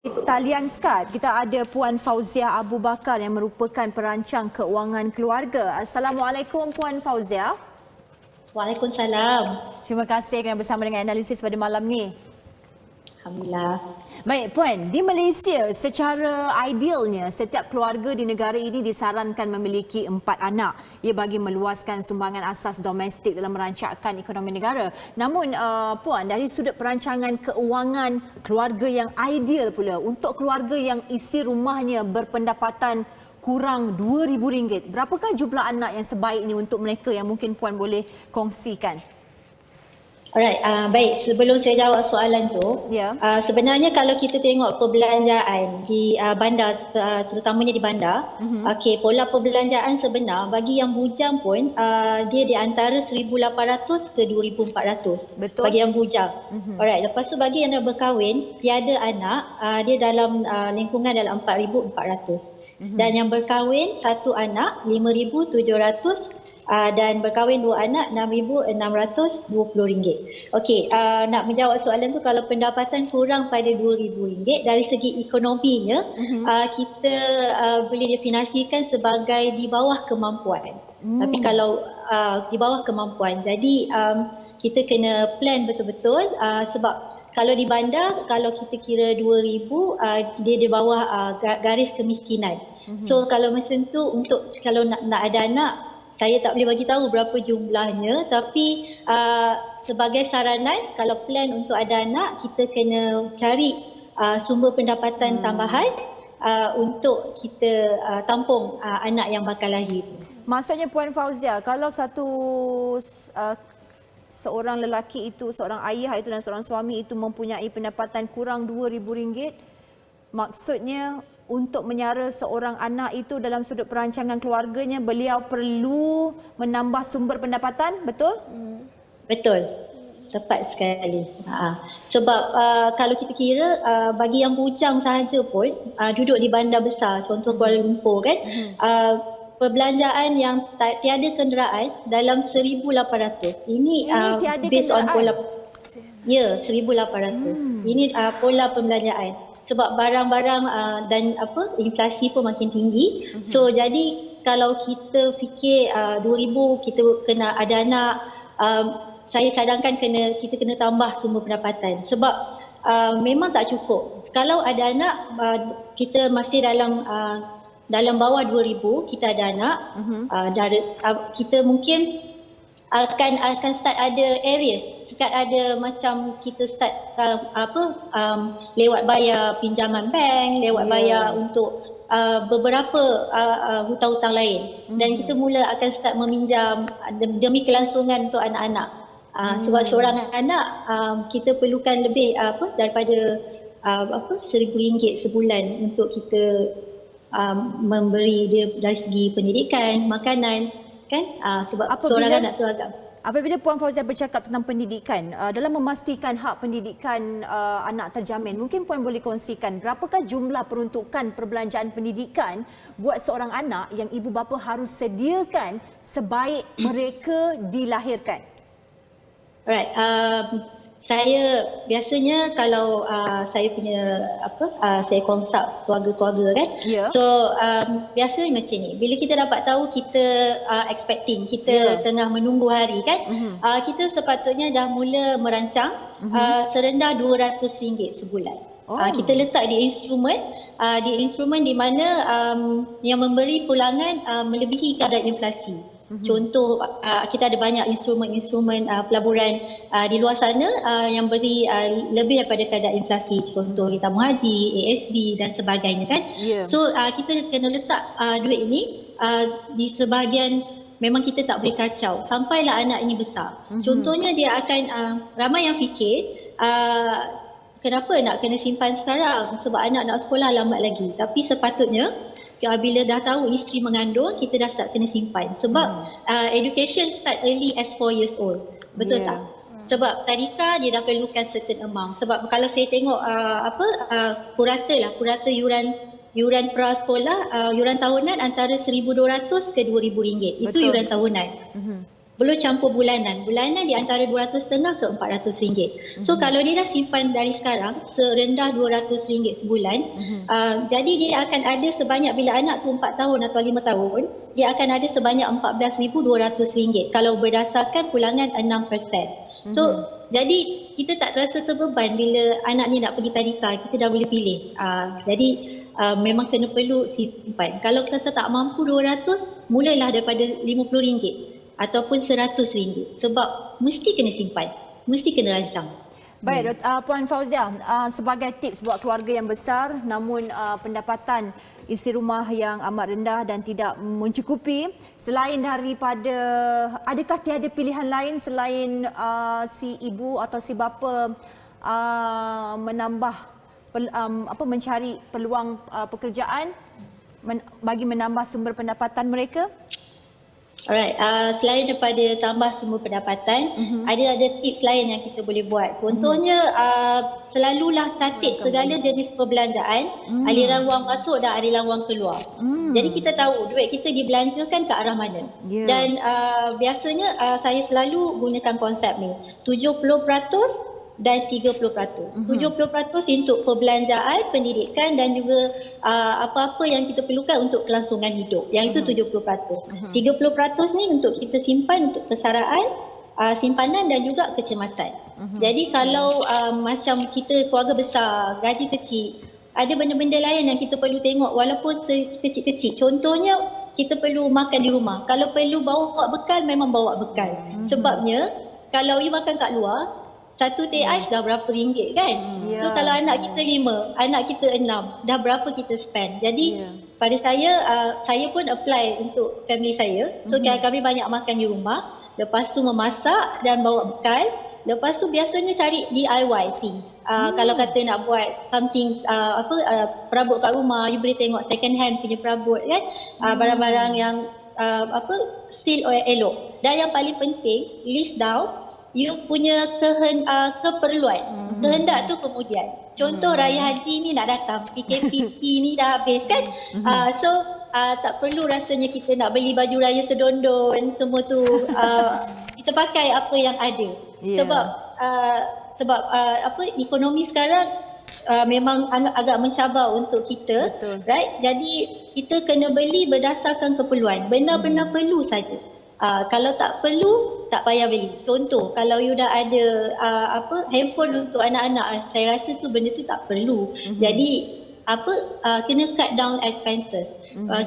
Talian Skype, kita ada Puan Fauziah Abu Bakar yang merupakan perancang keuangan keluarga. Assalamualaikum Puan Fauziah. Waalaikumsalam. Terima kasih kerana bersama dengan analisis pada malam ni. Alhamdulillah. Baik Puan, di Malaysia secara idealnya setiap keluarga di negara ini disarankan memiliki 4 anak. Ia bagi meluaskan sumbangan asas domestik dalam merancangkan ekonomi negara. Namun Puan, dari sudut perancangan keuangan keluarga yang ideal pula, untuk keluarga yang isi rumahnya berpendapatan kurang RM2,000, berapakah jumlah anak yang sebaik ini untuk mereka yang mungkin Puan boleh kongsikan? Alright, baik. Sebelum saya jawab soalan tu, sebenarnya kalau kita tengok perbelanjaan di bandar, terutamanya di bandar, okey, pola perbelanjaan sebenar bagi yang bujang pun dia di antara 1,800 ke 2,400. Betul. Bagi yang bujang. Alright, lepas tu bagi yang dah berkahwin, tiada anak, dia dalam lingkungan dalam 4,400. Dan yang berkahwin satu anak 5,700. Dan berkahwin 2 anak RM6,620. Okey, nak menjawab soalan tu, kalau pendapatan kurang pada RM2,000 dari segi ekonominya, kita boleh definisikan sebagai di bawah kemampuan. Tapi kalau di bawah kemampuan, jadi kita kena plan betul-betul sebab kalau di bandar, kalau kita kira 2,000, dia di bawah garis kemiskinan. So kalau macam tu, untuk kalau nak ada anak, saya tak boleh bagi tahu berapa jumlahnya, tapi sebagai saranan, kalau plan untuk ada anak, kita kena cari sumber pendapatan tambahan untuk kita tampung anak yang bakal lahir. Maksudnya Puan Fauziah, kalau seorang lelaki itu, seorang ayah itu dan seorang suami itu mempunyai pendapatan kurang RM2,000, maksudnya untuk menyara seorang anak itu dalam sudut perancangan keluarganya, beliau perlu menambah sumber pendapatan, betul? Betul. Tepat sekali. Sebab kalau kita kira bagi yang bujang sahaja pun duduk di bandar besar, contoh Kuala Lumpur kan, perbelanjaan yang tiada kenderaan dalam 1,800. Ini based on pola. Ya, 1,800. Ini pola pembelanjaan. Sebab barang-barang dan inflasi pun makin tinggi. So jadi kalau kita fikir 2,000 kita kena ada anak, saya cadangkan kita kena tambah sumber pendapatan. Sebab memang tak cukup. Kalau ada anak, kita masih dalam bawah 2,000, kita ada anak, kita mungkin akan start ada areas, start ada macam kita start lewat bayar pinjaman bank, lewat bayar untuk beberapa hutang-hutang lain, dan kita mula akan start meminjam demi kelangsungan untuk anak-anak. Sebab seorang anak kita perlukan lebih daripada RM1,000 sebulan untuk kita memberi dia dari segi pendidikan, makanan, kan? Sebab seorang anak tu agak. Apabila Puan Fauziah bercakap tentang pendidikan, dalam memastikan hak pendidikan anak terjamin, mungkin Puan boleh kongsikan berapakah jumlah peruntukan perbelanjaan pendidikan buat seorang anak yang ibu bapa harus sediakan sebaik mereka dilahirkan? Alright, saya biasanya kalau saya punya saya consult keluarga-keluarga kan. So biasanya macam ni, bila kita dapat tahu kita expecting, kita tengah menunggu hari kan, kita sepatutnya dah mula merancang serendah RM200 sebulan. Kita letak di instrumen di mana yang memberi pulangan melebihi kadar inflasi. Contoh, kita ada banyak instrumen pelaburan di luar sana yang beri lebih daripada kadar inflasi. Contoh tabung haji, ASB dan sebagainya kan. So kita kena letak duit ini di sebahagian, memang kita tak boleh kacau sampailah anak ini besar. Contohnya dia akan, ramai yang fikir kenapa nak kena simpan sekarang, sebab anak nak sekolah lambat lagi. Tapi sepatutnya bila dah tahu isteri mengandung, kita dah start kena simpan. Sebab education start early as 4 years old. Betul tak? Sebab tadika dia dah perlukan certain amount. Sebab kalau saya tengok purata yuran prasekolah, yuran tahunan antara RM1,200 ke RM2,000. Itu yuran tahunan. belum campur bulanan. Bulanan di antara RM250 ke RM400. So kalau dia dah simpan dari sekarang serendah RM200 sebulan, jadi dia akan ada sebanyak, bila anak tu 4 tahun atau 5 tahun, dia akan ada sebanyak RM14,200 kalau berdasarkan pulangan 6%. So jadi kita tak rasa terbeban bila anak ni nak pergi tadika, kita dah boleh pilih. Jadi memang kena perlu simpan. Kalau kita tak mampu 200, mulailah daripada RM50 ataupun RM100, sebab mesti kena simpan, mesti kena rancang. Baik, Puan Fauziah, sebagai tips buat keluarga yang besar namun pendapatan isi rumah yang amat rendah dan tidak mencukupi, selain daripada, adakah tiada pilihan lain selain si ibu atau si bapa menambah mencari peluang pekerjaan bagi menambah sumber pendapatan mereka? Alright, selain daripada tambah sumber pendapatan, ada tips lain yang kita boleh buat. Contohnya, selalulah catat segala jenis perbelanjaan, aliran wang masuk dan aliran wang keluar. Jadi kita tahu duit kita dibelanjakan ke arah mana. Dan biasanya saya selalu gunakan konsep ni, 70% dan 30%. 70% untuk perbelanjaan, pendidikan dan juga apa-apa yang kita perlukan untuk kelangsungan hidup. Yang itu 70%. 30% ni untuk kita simpan untuk persaraan, simpanan dan juga kecemasan. Jadi kalau macam kita keluarga besar, gaji kecil, ada benda-benda lain yang kita perlu tengok walaupun sekecil-kecil. Contohnya kita perlu makan di rumah. Kalau perlu bawa bekal, memang bawa bekal. Sebabnya kalau you makan kat luar, satu teh ais dah berapa ringgit kan? So kalau anak kita 5, anak kita 6, dah berapa kita spend? Jadi pada saya pun apply untuk family saya. So kami banyak makan di rumah, lepas tu memasak dan bawa bekal. Lepas tu biasanya cari DIY things. Kalau kata nak buat something perabot kat rumah, you boleh tengok second hand punya perabot kan? Barang-barang yang still elok. Dan yang paling penting, list down you punya keperluan. Kehendak tu kemudian. Contoh raya haji ni nak datang, PKP ni dah habis kan. So tak perlu rasanya kita nak beli baju raya sedondon semua tu. Kita pakai apa yang ada. Sebab ekonomi sekarang memang agak mencabar untuk kita. Right? Jadi kita kena beli berdasarkan keperluan. Benar-benar perlu saja. Kalau tak perlu, tak payah beli. Contoh, kalau you dah ada handphone untuk anak-anak, saya rasa tu benda tu tak perlu. Jadi kena cut down expenses.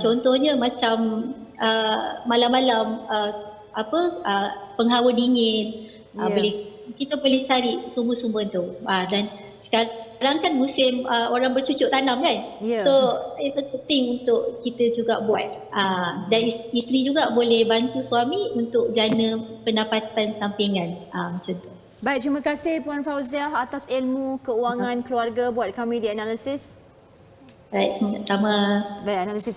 Contohnya macam malam-malam penghawa dingin, kita boleh cari sumber-sumber tu. Dan sekarang kan musim orang bercucuk tanam kan. So it's a good thing untuk kita juga buat. Dan isteri juga boleh bantu suami untuk jana pendapatan sampingan macam tu. Baik, terima kasih Puan Fauziah atas ilmu keuangan keluarga buat kami di Analisis. Baik, sama. Baik, Analisis